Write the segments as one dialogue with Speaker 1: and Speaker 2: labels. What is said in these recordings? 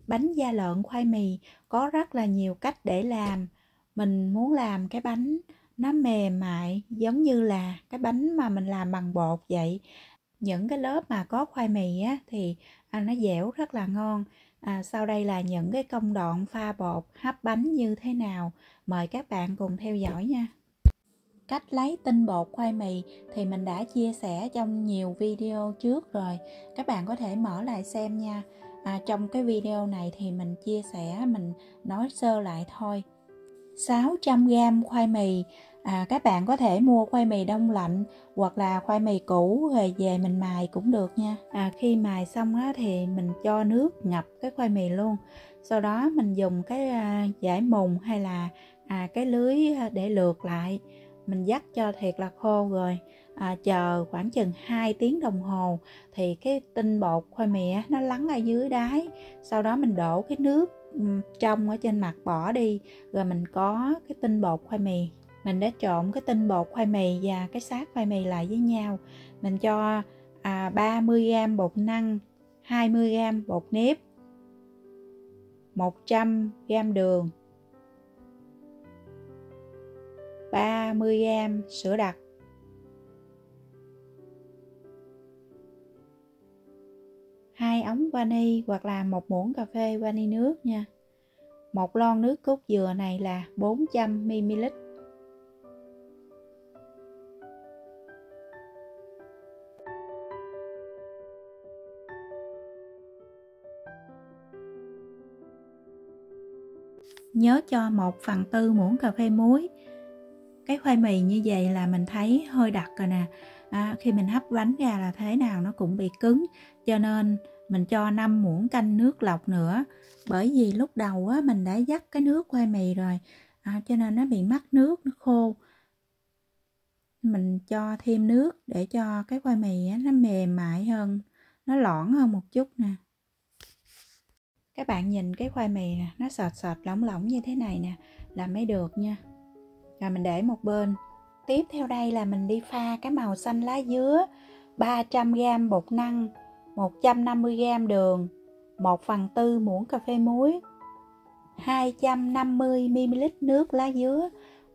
Speaker 1: Bánh da lợn khoai mì có rất là nhiều cách để làm. Mình muốn làm cái bánh nó mềm mại giống như là cái bánh mà mình làm bằng bột vậy. Những cái lớp mà có khoai mì á, thì nó dẻo rất là ngon. Sau đây là những cái công đoạn pha bột hấp bánh như thế nào. Mời các bạn cùng theo dõi nha. Cách lấy tinh bột khoai mì thì mình đã chia sẻ trong nhiều video trước rồi. Các bạn có thể mở lại xem nha. Trong cái video này thì mình chia sẻ, mình nói sơ lại thôi. 600g khoai mì. Các bạn có thể mua khoai mì đông lạnh hoặc là khoai mì cũ rồi về mình mài cũng được nha. Khi mài xong á, thì mình cho nước ngập cái khoai mì luôn. Sau đó mình dùng cái dải mùng hay là cái lưới để lượt lại. Mình dắt cho thiệt là khô rồi. Chờ khoảng chừng 2 tiếng đồng hồ thì cái tinh bột khoai mì á, nó lắng ở dưới đáy. Sau đó mình đổ cái nước trong ở trên mặt bỏ đi, rồi mình có cái tinh bột khoai mì. Mình đã trộn cái tinh bột khoai mì và cái xác khoai mì lại với nhau. Mình cho 30g bột năng, 20g bột nếp, 100g đường, 30g sữa đặc, 2 ống vani hoặc là 1 muỗng cà phê vani nước nha. Một lon nước cốt dừa này là 400ml. Nhớ cho 1/4 muỗng cà phê muối. Cái khoai mì như vậy là mình thấy hơi đặc rồi nè. Khi mình hấp bánh ra là thế nào nó cũng bị cứng, cho nên mình cho 5 muỗng canh nước lọc nữa. Bởi vì lúc đầu á, mình đã vắt cái nước khoai mì rồi, cho nên nó bị mắc nước, nó khô. Mình cho thêm nước để cho cái khoai mì á, nó mềm mại hơn, nó loãng hơn một chút nè. Các bạn nhìn cái khoai mì nè, nó sệt sệt lỏng lỏng như thế này nè là mới được nha. Rồi mình để một bên. Tiếp theo đây là mình đi pha cái màu xanh lá dứa, 300g bột năng, 150g đường, 1/4 muỗng cà phê muối, 250ml nước lá dứa,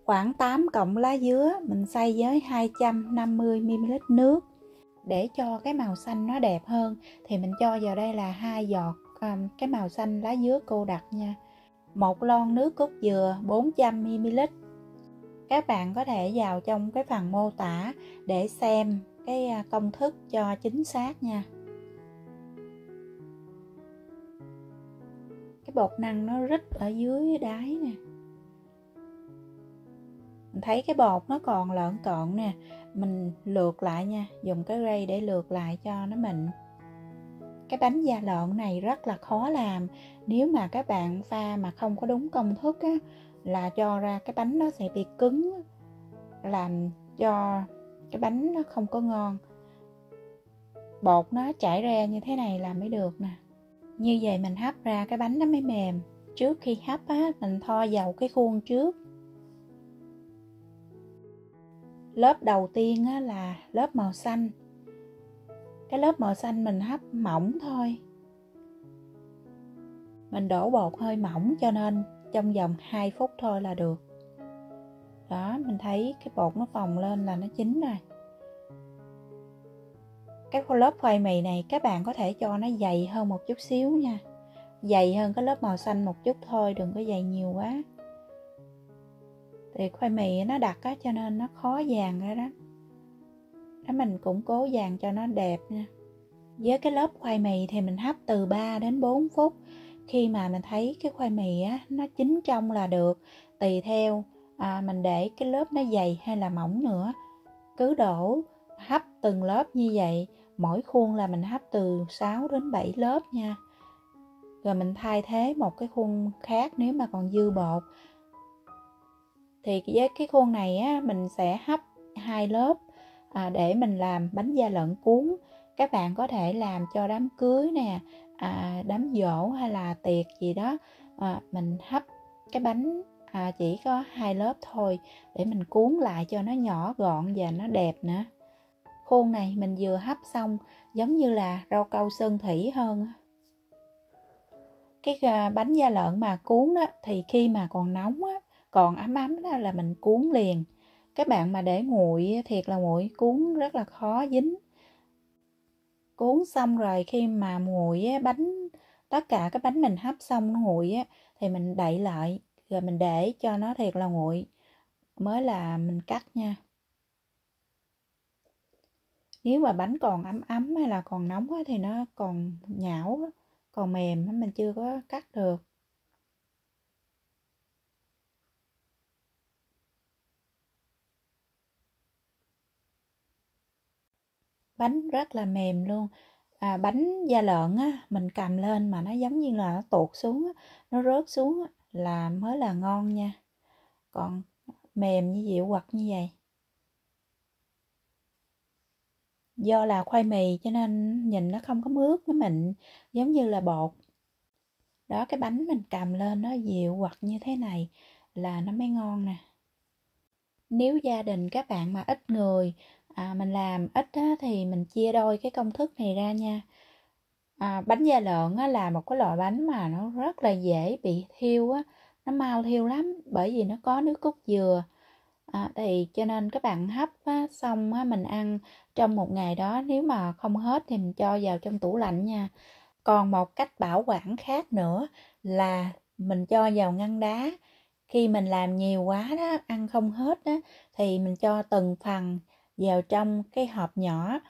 Speaker 1: khoảng 8 cọng lá dứa mình xay với 250ml nước. Để cho cái màu xanh nó đẹp hơn thì mình cho vào đây là 2 giọt cái màu xanh lá dứa cô đặc nha. Một lon nước cốt dừa 400ml. Các bạn có thể vào trong cái phần mô tả để xem cái công thức cho chính xác nha. Cái bột năng nó rít ở dưới đáy nè. Mình thấy cái bột nó còn lợn cợn nè. Mình lượt lại nha, dùng cái rây để lượt lại cho nó mịn. Cái bánh da lợn này rất là khó làm. Nếu mà các bạn pha mà không có đúng công thức á, là cho ra cái bánh nó sẽ bị cứng, làm cho cái bánh nó không có ngon. Bột nó chảy ra như thế này là mới được nè. Như vậy mình hấp ra cái bánh nó mới mềm. Trước khi hấp á, mình thoa dầu cái khuôn trước. Lớp đầu tiên á, là lớp màu xanh. Cái lớp màu xanh mình hấp mỏng thôi. Mình đổ bột hơi mỏng cho nên trong vòng 2 phút thôi là được. Đó, mình thấy cái bột nó phồng lên là nó chín rồi. Cái lớp khoai mì này các bạn có thể cho nó dày hơn một chút xíu nha. Dày hơn cái lớp màu xanh một chút thôi, đừng có dày nhiều quá. Thì khoai mì nó đặc á, cho nên nó khó dàn ra đó. Đó, mình cũng cố dàn cho nó đẹp nha. Với cái lớp khoai mì thì mình hấp từ 3 đến 4 phút. Khi mà mình thấy cái khoai mì á, nó chín trong là được. Tùy theo mình để cái lớp nó dày hay là mỏng nữa. Cứ đổ hấp từng lớp như vậy. Mỗi khuôn là mình hấp từ 6 đến 7 lớp nha. Rồi mình thay thế một cái khuôn khác nếu mà còn dư bột. Thì với cái khuôn này á, mình sẽ hấp 2 lớp để mình làm bánh da lợn cuốn. Các bạn có thể làm cho đám cưới nè, đám giỗ hay là tiệc gì đó. Mình hấp cái bánh chỉ có 2 lớp thôi để mình cuốn lại cho nó nhỏ gọn và nó đẹp nữa. Khuôn này mình vừa hấp xong giống như là rau câu sơn thủy hơn. Cái bánh da lợn mà cuốn đó thì khi mà còn nóng á, còn ấm ấm đó là mình cuốn liền. Các bạn mà để nguội thiệt là nguội, cuốn rất là khó dính. Cuốn xong rồi khi mà nguội á, tất cả cái bánh mình hấp xong nó nguội á, thì mình đậy lại rồi mình để cho nó thiệt là nguội mới là mình cắt nha. Nếu mà bánh còn ấm ấm hay là còn nóng á, thì nó còn nhão á, còn mềm á, mình chưa có cắt được. Bánh rất là mềm luôn. Bánh da lợn á, mình cầm lên mà nó giống như là nó tuột xuống á, nó rớt xuống á, là mới là ngon nha. Còn mềm như dịu quặt như vậy. Do là khoai mì cho nên nhìn nó không có mướt, nó mịn giống như là bột. Đó, cái bánh mình cầm lên nó dịu quặt như thế này là nó mới ngon nè. Nếu gia đình các bạn mà ít người, mình làm ít á, thì mình chia đôi cái công thức này ra nha. Bánh da lợn á, là một cái loại bánh mà nó rất là dễ bị thiêu á, nó mau thiêu lắm bởi vì nó có nước cốt dừa. Thì cho nên các bạn hấp á, xong á, mình ăn trong một ngày đó, nếu mà không hết thì mình cho vào trong tủ lạnh nha. Còn một cách bảo quản khác nữa là mình cho vào ngăn đá. Khi mình làm nhiều quá đó, ăn không hết đó, thì mình cho từng phần vào trong cái hộp nhỏ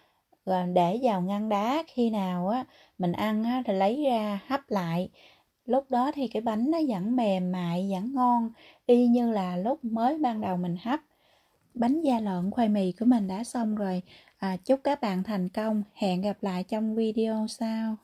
Speaker 1: rồi để vào ngăn đá. Khi nào á mình ăn á, thì lấy ra hấp lại. Lúc đó thì cái bánh nó vẫn mềm mại, vẫn ngon, y như là lúc mới ban đầu mình hấp. Bánh da lợn khoai mì của mình đã xong rồi. Chúc các bạn thành công. Hẹn gặp lại trong video sau.